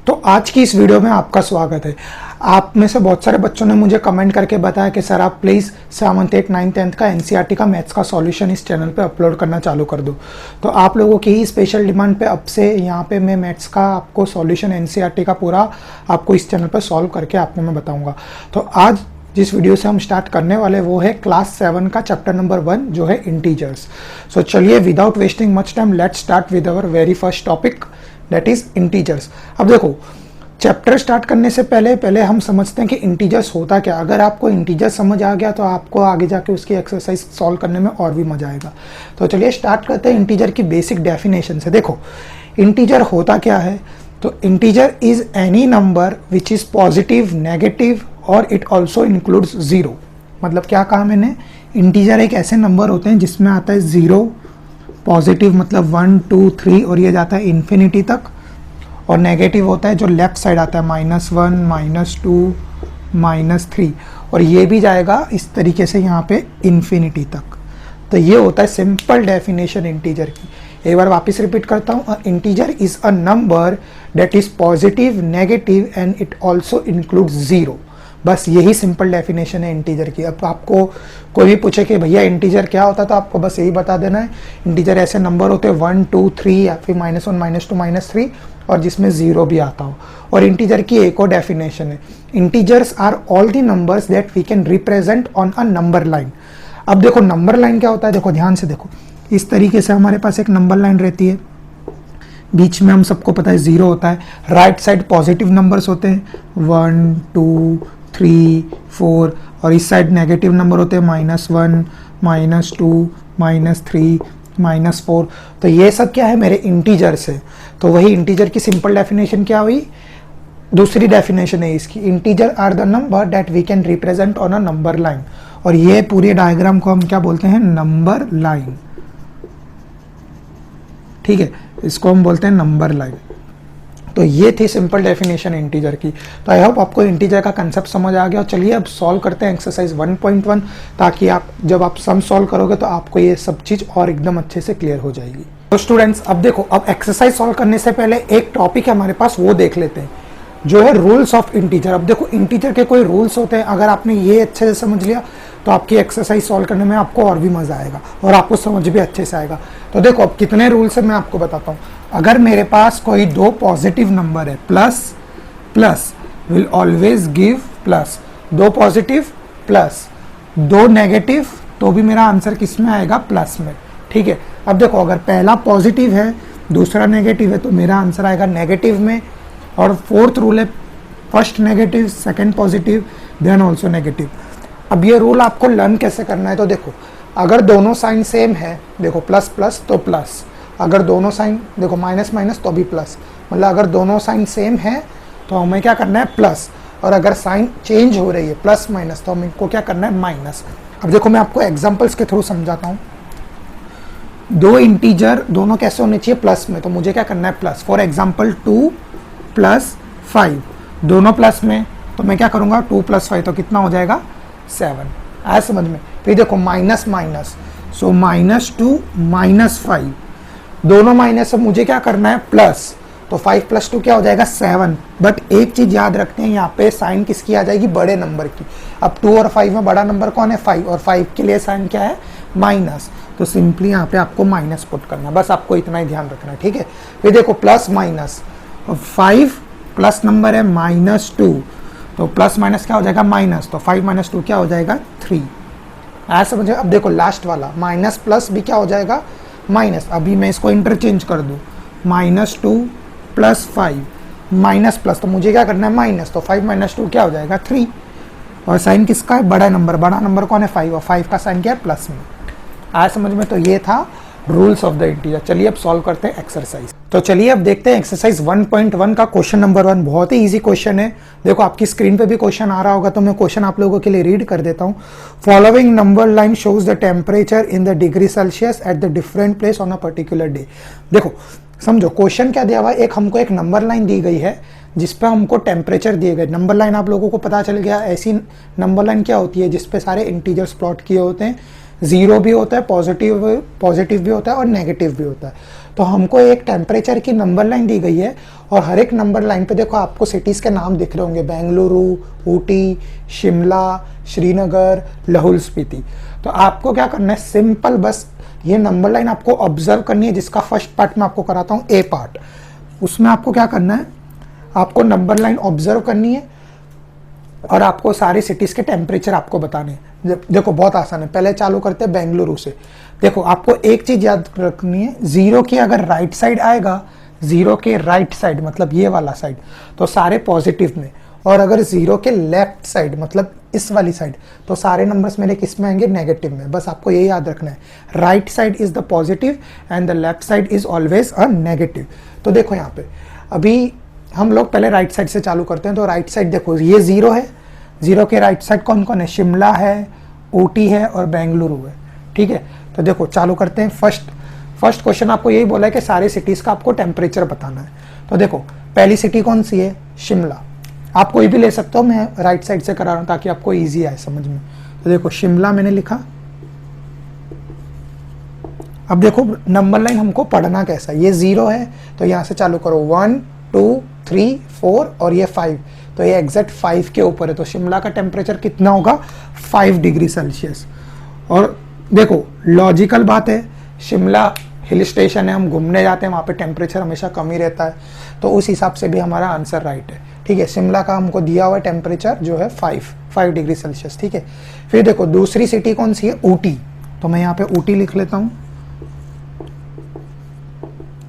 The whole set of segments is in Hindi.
तो आज की इस वीडियो में आपका स्वागत है। आप में से बहुत सारे बच्चों ने मुझे कमेंट करके बताया कि सर आप please 7th 8th 9th 10th का एनसीईआरटी का मैथ्स का सॉल्यूशन इस चैनल पे अपलोड करना चालू कर दो। तो आप लोगों की ही स्पेशल डिमांड पे अब से यहाँ पे मैं मैथ्स का आपको सॉल्यूशन एनसीईआरटी का पूरा आपको इस चैनल पर सॉल्व करके आपको मैं बताऊँगा। तो आज जिस वीडियो से हम स्टार्ट करने वाले वो है क्लास 7 का चैप्टर नंबर 1 जो है इंटीजर्स। सो चलिए without wasting much time let's start with our very first topic that is integers. अब देखो चैप्टर स्टार्ट करने से पहले हम समझते हैं कि इंटीजर्स होता क्या। अगर आपको इंटीजर्स समझ आ गया तो आपको आगे जाके उसकी एक्सरसाइज सॉल्व करने में और भी मजा आएगा। तो चलिए स्टार्ट करते हैं इंटीजर की बेसिक डेफिनेशन से। देखो इंटीजर होता क्या है, तो integer is any number which is positive, negative और इट ऑल्सो इंक्लूड्स जीरो। मतलब क्या कहा मैंने, इंटीजर एक ऐसे नंबर होते हैं जिसमें आता है जीरो, पॉजिटिव मतलब 1 2 3 और ये जाता है इन्फिनिटी तक, और नेगेटिव होता है जो लेफ्ट साइड आता है -1 -2 -3 और ये भी जाएगा इस तरीके से यहाँ पे इन्फिनिटी तक। तो ये होता है सिंपल डेफिनेशन इंटीजर की। एक बार वापस रिपीट करता हूँ, integer is a number that is positive, negative and it also includes zero. बस यही सिंपल डेफिनेशन है इंटीजर की। अब आपको कोई भी पूछे कि भैया इंटीजर क्या होता है तो आपको बस यही बता देना है, इंटीजर ऐसे नंबर होते हैं 1 2 3 या फिर -1 -2 -3 और जिसमें जीरो भी आता हो। और इंटीजर की एक और डेफिनेशन है, integers are all the numbers that we can represent on a number line. अब देखो नंबर लाइन क्या होता है, देखो ध्यान से देखो, इस तरीके से हमारे पास एक नंबर लाइन रहती है, बीच में हम सबको पता है जीरो होता है, राइट साइड पॉजिटिव नंबर्स होते हैं 1 2 3 4 और इस साइड नेगेटिव नंबर होते हैं -1 -2 -3 -4। तो ये सब क्या है, मेरे इंटीजर्स है। तो वही इंटीजर की सिंपल डेफिनेशन क्या हुई, दूसरी डेफिनेशन है इसकी, integer are the number that we can represent on a number line. और ये पूरे डायग्राम को हम क्या बोलते हैं, नंबर लाइन। ठीक है, इसको हम बोलते हैं नंबर लाइन। तो ये थी सिंपल डेफिनेशन इंटीजर की। तो आई होप आपको इंटीजर का कंसेप्ट समझ आ गया। चलिए अब सॉल्व करते हैं एक्सरसाइज 1.1, ताकि आप जब आप सम सॉल्व करोगे तो आपको ये सब चीज़ और एकदम अच्छे से क्लियर हो जाएगी। तो स्टूडेंट्स अब देखो, अब एक्सरसाइज सॉल्व करने से पहले एक टॉपिक है हमारे पास, वो देख लेते हैं जो है रूल्स ऑफ इंटीजर। अब देखो इंटीजर के कोई रूल्स होते हैं, अगर आपने ये अच्छे से समझ लिया तो आपकी एक्सरसाइज सॉल्व करने में आपको और भी मजा आएगा और आपको समझ भी अच्छे से आएगा। तो देखो अब कितने रूल्स है मैं आपको बताता हूँ। अगर मेरे पास कोई दो पॉजिटिव नंबर है, plus plus will always give plus, दो पॉजिटिव प्लस दो नेगेटिव तो भी मेरा आंसर किस में आएगा, प्लस में। ठीक है, अब देखो अगर पहला पॉजिटिव है दूसरा नेगेटिव है तो मेरा आंसर आएगा नेगेटिव में। और फोर्थ रूल है first negative second positive then also negative. अब ये रूल आपको लर्न कैसे करना है, तो देखो अगर दोनों साइन सेम है, देखो प्लस प्लस तो प्लस, अगर दोनों साइन देखो माइनस माइनस तो भी प्लस, मतलब अगर दोनों साइन सेम है तो हमें क्या करना है, प्लस। और अगर साइन चेंज हो रही है प्लस माइनस तो हमें को क्या करना है, माइनस। अब देखो मैं आपको एग्जाम्पल्स के थ्रू समझाता हूँ। दो इंटीजर दोनों कैसे होने चाहिए, प्लस में, तो मुझे क्या करना है, प्लस। फॉर एग्जाम्पल 2 + 5 दोनों प्लस में, तो मैं क्या करूँगा 2 + 5 तो कितना हो जाएगा, 7। आया समझ में। फिर देखो माइनस माइनस, सो -2 -5 दोनों माइनस से मुझे क्या करना है, प्लस, तो 5 + 2 क्या हो जाएगा, 7। बट एक चीज याद रखते हैं, यहाँ पे साइन किसकी आ जाएगी, बड़े नंबर की। अब 2 और 5 में बड़ा नंबर कौन है, 5, और 5 के लिए साइन क्या है, माइनस। तो सिंपली यहाँ पे आपको माइनस पुट करना है, बस आपको इतना ही ध्यान रखना है। ठीक है, फिर देखो प्लस माइनस, 5 प्लस नंबर है -2 तो प्लस माइनस क्या हो जाएगा, माइनस, तो 5 - 2 क्या हो जाएगा, 3। ऐसा समझे। अब देखो लास्ट वाला माइनस प्लस भी क्या हो जाएगा, माइनस। अभी मैं इसको इंटरचेंज कर दूँ, -2 + 5 माइनस प्लस, तो मुझे क्या करना है, माइनस, तो 5 - 2 क्या हो जाएगा, 3। और साइन किसका है, बड़ा नंबर कौन है, 5, और 5 का साइन क्या है, प्लस में। आया समझ में। तो ये था रूल्स ऑफ द इंटीजर। चलिए अब सॉल्व करते हैं एक्सरसाइज। तो चलिए अब देखते हैं एक्सरसाइज 1.1 का क्वेश्चन नंबर 1। बहुत ही इजी क्वेश्चन है। देखो आपकी स्क्रीन पे भी क्वेश्चन आ रहा होगा, तो मैं क्वेश्चन आप लोगों के लिए रीड कर देता हूँ। Following number line shows the temperature in the degree Celsius at the different place on a particular day. देखो समझो क्वेश्चन क्या दिया हुआ है, हमको एक नंबर लाइन दी गई है जिसपे हमको टेम्परेचर दिए गए। नंबर लाइन आप लोगों को पता चल गया, ऐसी नंबर लाइन क्या होती है जिसपे सारे इंटीजर्स प्लॉट किए होते हैं, जीरो भी होता है, पॉजिटिव भी होता है और नेगेटिव भी होता है। तो हमको एक टेम्परेचर की नंबर लाइन दी गई है और हर एक नंबर लाइन पे देखो आपको सिटीज़ के नाम दिख रहे होंगे, बेंगलुरु, ऊटी, शिमला, श्रीनगर, लाहौल स्पीति। तो आपको क्या करना है, सिंपल बस ये नंबर लाइन आपको ऑब्जर्व करनी है, जिसका फर्स्ट पार्ट मैं आपको कराता हूँ, ए पार्ट। उसमें आपको क्या करना है, आपको नंबर लाइन ऑब्जर्व करनी है और आपको सारे सिटीज़ के टेम्परेचर आपको बताने हैं। देखो बहुत आसान है, पहले चालू करते हैं बेंगलुरु से। देखो आपको एक चीज़ याद रखनी है, जीरो की अगर राइट साइड आएगा, जीरो के राइट साइड मतलब ये वाला साइड, तो सारे पॉजिटिव में, और अगर जीरो के लेफ्ट साइड मतलब इस वाली साइड, तो सारे नंबर्स मेरे किस में आएंगे, नेगेटिव में। बस आपको ये याद रखना है, right side is the positive and the left side is always a negative. तो देखो यहाँ पे अभी हम लोग पहले राइट साइड से चालू करते हैं। तो राइट साइड देखो ये जीरो है, जीरो के राइट साइड कौन कौन है, शिमला है, ऊटी है और बेंगलुरु है। ठीक है, तो देखो चालू करते हैं। फर्स्ट क्वेश्चन आपको यही बोला है कि सारे सिटीज़ का आपको टेम्परेचर बताना है। तो देखो पहली सिटी कौन सी है, शिमला। आप कोई भी ले सकते हो, मैं राइट साइड से करा रहा हूँ ताकि आपको ईजी आए समझ में। तो देखो शिमला मैंने लिखा। अब देखो नंबर लाइन हमको पढ़ना कैसा है, ये जीरो है तो यहाँ से चालू करो, 1 2 3 4 और ये 5, तो ये एग्जैक्ट 5 के ऊपर है। तो शिमला का टेम्परेचर कितना होगा, 5 डिग्री सेल्सियस। और देखो लॉजिकल बात है, शिमला हिल स्टेशन है, हम घूमने जाते हैं, वहाँ पे टेम्परेचर हमेशा कम ही रहता है, तो उस हिसाब से भी हमारा आंसर राइट है। ठीक है, शिमला का हमको दिया हुआ टेम्परेचर जो है 5 डिग्री सेल्सियस। ठीक है, फिर देखो दूसरी सिटी कौन सी है, ऊटी। तो मैं यहाँ पे ऊटी लिख लेता हूँ।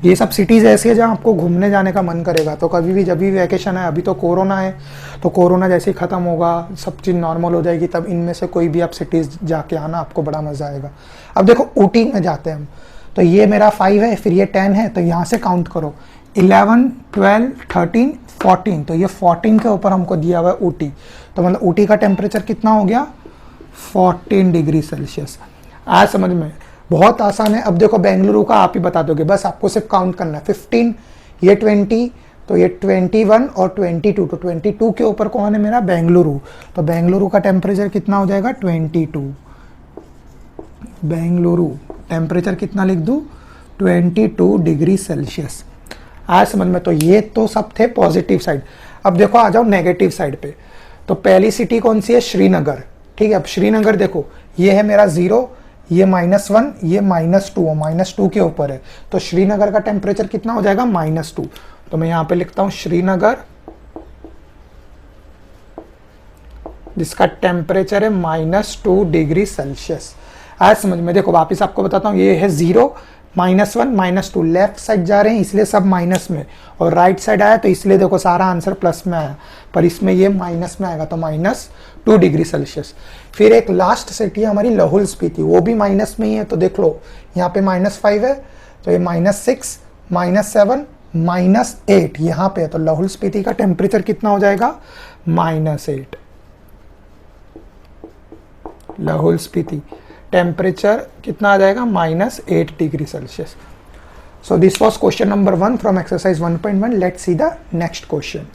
ये सब सिटीज़ ऐसी है जहाँ आपको घूमने जाने का मन करेगा। तो कभी भी जब भी वैकेशन है, अभी तो कोरोना है, तो कोरोना जैसे ही ख़त्म होगा, सब चीज़ नॉर्मल हो जाएगी, तब इनमें से कोई भी आप सिटीज़ जाके आना, आपको बड़ा मज़ा आएगा। अब देखो ऊटी में जाते हैं हम, तो ये मेरा 5 है, फिर ये 10 है, तो यहाँ से काउंट करो 11 12 13 14, तो ये 14 के ऊपर हमको दिया हुआ है ऊटी। तो मतलब ऊटी का टेम्परेचर कितना हो गया, 14 डिग्री सेल्सियस। आज समझ में, बहुत आसान है। अब देखो बेंगलुरु का आप ही बता दोगे, बस आपको सिर्फ काउंट करना है, 15, ये 20, तो ये 21 और 22, तो 22 के ऊपर कौन है मेरा, बेंगलुरु। तो बेंगलुरु का टेम्परेचर कितना हो जाएगा, 22। बेंगलुरु टेम्परेचर कितना लिख दूँ, 22 डिग्री सेल्सियस। आज समझ में। तो ये तो सब थे पॉजिटिव साइड। अब देखो आ जाओ नेगेटिव साइड पे। तो पहली सिटी कौन सी है, श्रीनगर। ठीक है, अब श्रीनगर देखो ये है मेरा 0, ये -1, ये -2, -2 के ऊपर है, तो श्रीनगर का टेम्परेचर कितना हो जाएगा, -2। तो मैं यहाँ पे लिखता हूँ श्रीनगर, जिसका टेम्परेचर है -2 डिग्री सेल्सियस। आज समझ में। देखो वापिस आपको बताता हूँ, ये है 0, -1, -2, लेफ्ट साइड जा रहे हैं इसलिए सब माइनस में, और राइट साइड आया तो इसलिए देखो सारा आंसर प्लस में आया, पर इसमें ये माइनस में आएगा, तो -2 डिग्री सेल्सियस। फिर एक लास्ट सिटी है हमारी लाहौल स्पीति, वो भी माइनस में ही है। तो देख लो यहाँ पे -5 है, तो ये -6, -7, -8 यहाँ पे है, तो लाहौल स्पीति का टेम्परेचर कितना हो जाएगा, -8। लाहौल स्पीति टेम्परेचर कितना आ जाएगा, -8 degree Celsius. So this was question number 1 from exercise 1.1। Let's see the next question.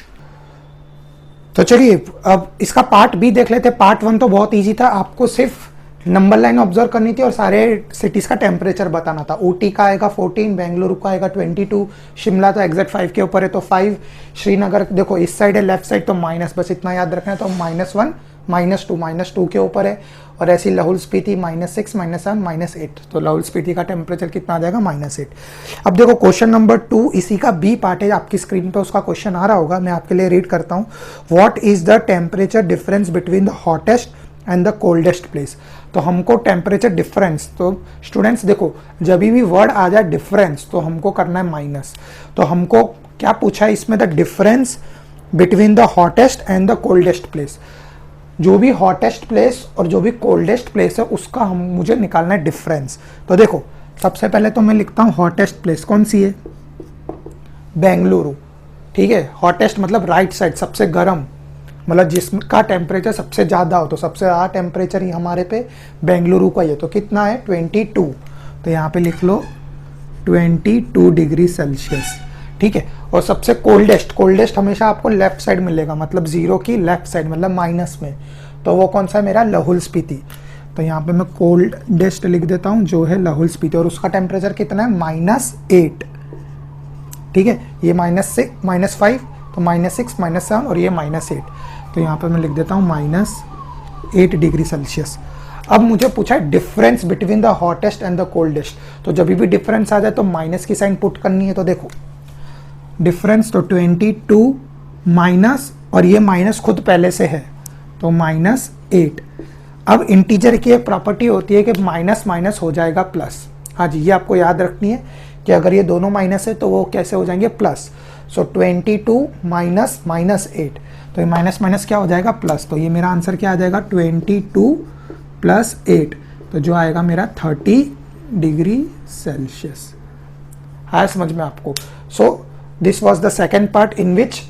तो चलिए अब इसका पार्ट बी देख लेते हैं। पार्ट 1 तो बहुत इजी था, आपको सिर्फ नंबर लाइन ऑब्जर्व करनी थी और सारे सिटीज़ का टेम्परेचर बताना था। ऊटी का आएगा 14, बेंगलुरु का आएगा 22, शिमला तो एग्जैक्ट 5 के ऊपर है तो 5, श्रीनगर देखो इस साइड है लेफ्ट साइड तो माइनस, बस इतना याद रखना है, तो -1, -2 के ऊपर है। और ऐसी लाहौल स्पीति -6, -7, -8, तो लाहौल स्पीति का टेम्परेचर कितना आ जाएगा, -8। अब देखो क्वेश्चन नंबर 2 इसी का बी पार्ट है, आपकी स्क्रीन पे उसका क्वेश्चन आ रहा होगा, मैं आपके लिए रीड करता हूँ। What is the temperature difference between the hottest and the coldest place. तो हमको टेम्परेचर डिफरेंस, तो स्टूडेंट्स देखो जब भी वर्ड आ जाए डिफरेंस तो हमको करना है माइनस। तो हमको क्या पूछा है इसमें, the difference between the hottest and the coldest place. जो भी हॉटेस्ट प्लेस और जो भी कोल्डेस्ट प्लेस है उसका मुझे निकालना है डिफरेंस। तो देखो सबसे पहले तो मैं लिखता हूँ हॉटेस्ट प्लेस कौन सी है, बेंगलुरु। ठीक है, हॉटेस्ट मतलब राइट साइड सबसे गर्म, मतलब जिसका टेम्परेचर सबसे ज़्यादा हो, तो सबसे ज़्यादा टेम्परेचर ही हमारे पे बेंगलुरु का ही है। तो कितना है 22, तो यहाँ पे लिख लो 22 डिग्री सेल्सियस। ठीक है, और सबसे कोल्डेस्ट हमेशा आपको लेफ्ट साइड मिलेगा, मतलब 0 की लेफ्ट साइड मतलब माइनस में, तो वो कौन सा है मेरा लाहौल स्पीति। तो यहाँ पे मैं कोल्डेस्ट लिख देता हूँ जो है लाहौल स्पीति, और उसका टेम्परेचर कितना है -8। ठीक है, ये -5 तो -6 -7 और ये -8, तो यहाँ पे मैं लिख देता हूँ -8 डिग्री सेल्सियस। अब मुझे पूछा है difference between the hottest and the coldest, तो जब भी डिफरेंस आ जाए तो माइनस की साइन पुट करनी है। तो देखो डिफरेंस तो 22 माइनस, और ये माइनस खुद पहले से है तो -8। अब इंटीजर की एक प्रॉपर्टी होती है कि माइनस माइनस हो जाएगा प्लस। हाँ जी, ये आपको याद रखनी है कि अगर ये दोनों माइनस है तो वो कैसे हो जाएंगे, प्लस। सो 22 माइनस -8, तो ये माइनस माइनस क्या हो जाएगा, प्लस। तो ये मेरा आंसर क्या आ जाएगा, 22 + 8, तो जो आएगा मेरा 30 डिग्री सेल्सियस। है समझ में आपको? So this was the second part in which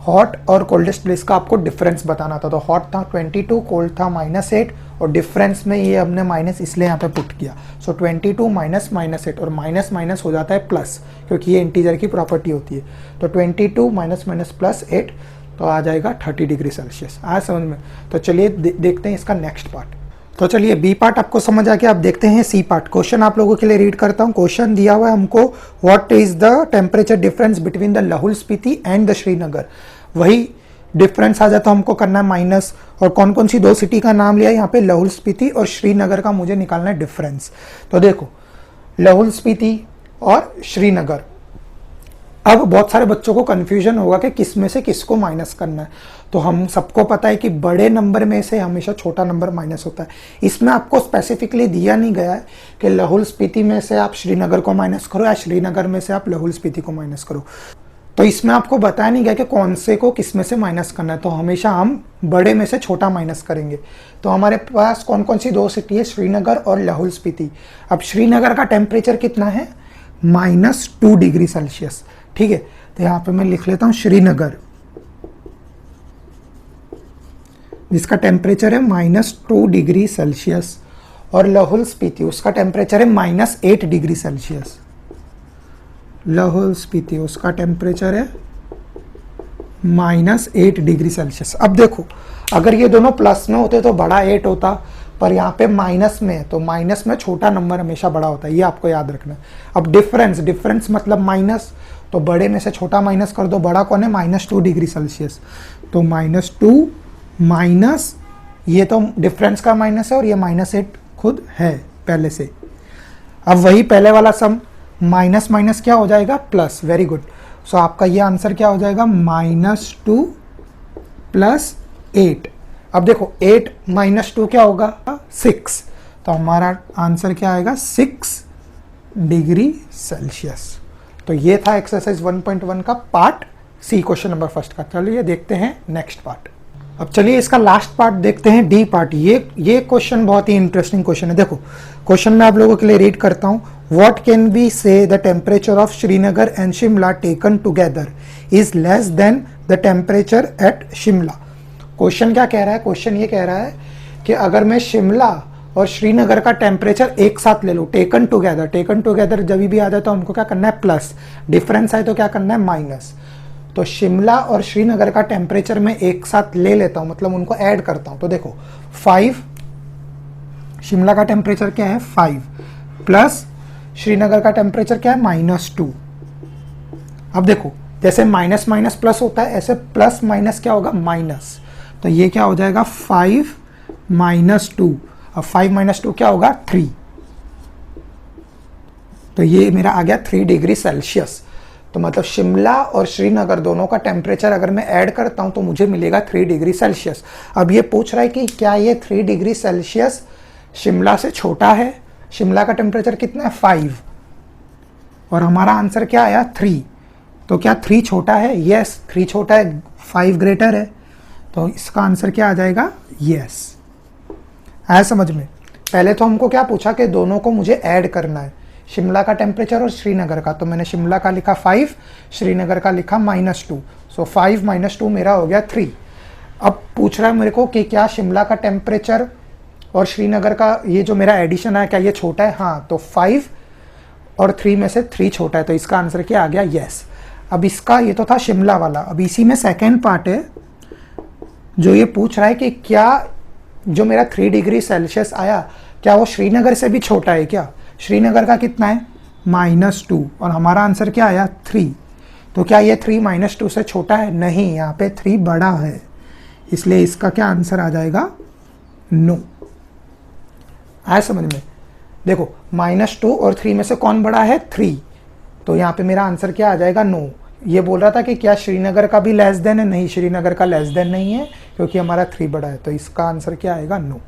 hot और कोल्डेस्ट प्लेस का आपको डिफरेंस बताना था। तो हॉट था 22, कोल्ड था -8, और डिफरेंस में ये हमने माइनस इसलिए यहाँ पे पुट किया। सो 22 माइनस -8, और माइनस माइनस हो जाता है प्लस, क्योंकि ये इंटीजर की प्रॉपर्टी होती है। तो 22 माइनस +8, तो आ जाएगा 30 डिग्री सेल्सियस। आया समझ में? तो चलिए देखते हैं इसका नेक्स्ट पार्ट। तो चलिए बी पार्ट आपको समझ आ गया, अब देखते हैं सी पार्ट। क्वेश्चन आप लोगों के लिए रीड करता हूँ। क्वेश्चन दिया हुआ है हमको, what is the temperature difference between the Lahaul Spiti and the Srinagar. वही डिफरेंस आ जाता है, हमको करना है माइनस, और कौन कौन सी दो सिटी का नाम लिया है यहाँ पे, लाहौल स्पीति और श्रीनगर का मुझे निकालना है डिफरेंस। तो देखो लाहौल स्पीति और श्रीनगर, अब बहुत सारे बच्चों को कंफ्यूजन होगा कि किस में से किसको माइनस करना है। तो हम सबको पता है कि बड़े नंबर में से हमेशा छोटा नंबर माइनस होता है। इसमें आपको स्पेसिफिकली दिया नहीं गया है कि लाहौल स्पीति में से आप श्रीनगर को माइनस करो या श्रीनगर में से आप लाहौल स्पीति को माइनस करो। तो इसमें आपको बताया नहीं गया कि कौन से को किस में से माइनस करना है। तो हमेशा हम बड़े में से छोटा माइनस करेंगे। तो हमारे पास कौन कौन सी दो सिटी है, श्रीनगर और लाहौल स्पीति। अब श्रीनगर का टेम्परेचर कितना है, -2 डिग्री सेल्सियस। ठीक है, तो यहाँ पे मैं लिख लेता हूँ श्रीनगर, जिसका टेम्परेचर है -2 डिग्री सेल्सियस, और लाहौल स्पीति उसका टेम्परेचर है -8 डिग्री सेल्सियस। लाहौल स्पीति उसका टेम्परेचर है -8 डिग्री सेल्सियस। अब देखो अगर ये दोनों प्लस में होते तो बड़ा 8 होता, पर यहाँ पे माइनस में है, तो माइनस में छोटा नंबर हमेशा बड़ा होता है, ये आपको याद रखना है। अब डिफरेंस मतलब माइनस, तो बड़े में से छोटा माइनस कर दो। बड़ा कौन है, -2 डिग्री सेल्सियस, तो -2 माइनस, ये तो डिफरेंस का माइनस है और ये -8 खुद है पहले से। अब वही पहले वाला सम, माइनस माइनस क्या हो जाएगा, प्लस। Very good. सो आपका ये आंसर क्या हो जाएगा, -2 + 8। अब देखो 8 - 2 क्या होगा, 6, तो हमारा आंसर क्या आएगा, 6 डिग्री सेल्सियस। तो ये था एक्सरसाइज 1.1 का part C, question number first का। चलिए देखते हैं नेक्स्ट पार्ट। अब चलिए इसका लास्ट पार्ट देखते हैं, डी पार्ट। ये क्वेश्चन बहुत ही इंटरेस्टिंग क्वेश्चन है। देखो क्वेश्चन मैं आप लोगों के लिए रीड करता हूँ। व्हाट कैन बी से the temperature of Srinagar and Shimla taken together is less than the temperature at Shimla. Question क्या कह रहा है, क्वेश्चन ये कह रहा है कि अगर मैं शिमला और श्रीनगर का टेम्परेचर एक साथ ले लूँ, टेकन टुगेदर जब भी आ जाए तो हमको क्या करना है, प्लस। डिफरेंस आए तो क्या करना है, माइनस। तो शिमला और श्रीनगर का टेम्परेचर मैं एक साथ ले लेता हूं, मतलब उनको ऐड करता हूं। तो देखो 5, शिमला का टेम्परेचर क्या है 5, प्लस श्रीनगर का टेम्परेचर क्या है -2। अब देखो जैसे माइनस माइनस प्लस होता है, ऐसे प्लस माइनस क्या होगा, माइनस। तो ये क्या हो जाएगा 5 - 2। अब 5 - 2 क्या होगा, 3। तो ये मेरा आ गया 3 डिग्री सेल्सियस। तो मतलब शिमला और श्रीनगर दोनों का टेम्परेचर अगर मैं ऐड करता हूं तो मुझे मिलेगा 3 डिग्री सेल्सियस। अब ये पूछ रहा है कि क्या ये 3 डिग्री सेल्सियस शिमला से छोटा है। शिमला का टेम्परेचर कितना है 5, और हमारा आंसर क्या आया 3। तो क्या 3 छोटा है, यस 3 छोटा है, 5 ग्रेटर है। तो इसका आंसर क्या आ जाएगा, यस। आया समझ में? पहले तो हमको क्या पूछा कि दोनों को मुझे ऐड करना है, शिमला का टेम्परेचर और श्रीनगर का। तो मैंने शिमला का लिखा 5, श्रीनगर का लिखा -2। सो 5 - 2 मेरा हो गया 3। अब पूछ रहा है मेरे को कि क्या शिमला का टेम्परेचर और श्रीनगर का ये जो मेरा एडिशन है क्या ये छोटा है। हाँ, तो 5 और 3 में से 3 छोटा है, तो इसका आंसर क्या आ गया, यस। अब इसका ये तो था शिमला वाला। अब इसी में सेकेंड पार्ट है जो ये पूछ रहा है कि क्या जो मेरा 3 डिग्री सेल्सियस आया, क्या वो श्रीनगर से भी छोटा है क्या? श्रीनगर का कितना है? -2, और हमारा आंसर क्या आया? 3। तो क्या ये 3 -2 से छोटा है? नहीं, यहाँ पे 3 बड़ा है, इसलिए इसका क्या आंसर आ जाएगा? नो। आया समझ में? देखो -2 और 3 में से कौन बड़ा है? 3, तो यहाँ पे मेरा आंसर क्या आ जाएगा? नो। ये बोल रहा था कि क्या श्रीनगर का भी लेस देन है? नहीं, श्रीनगर का लेस देन नहीं है, क्योंकि हमारा 3 बड़ा है, तो इसका आंसर क्या आएगा? No.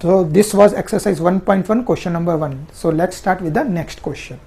So this was exercise 1.1 question number 1. So let's start with the next question.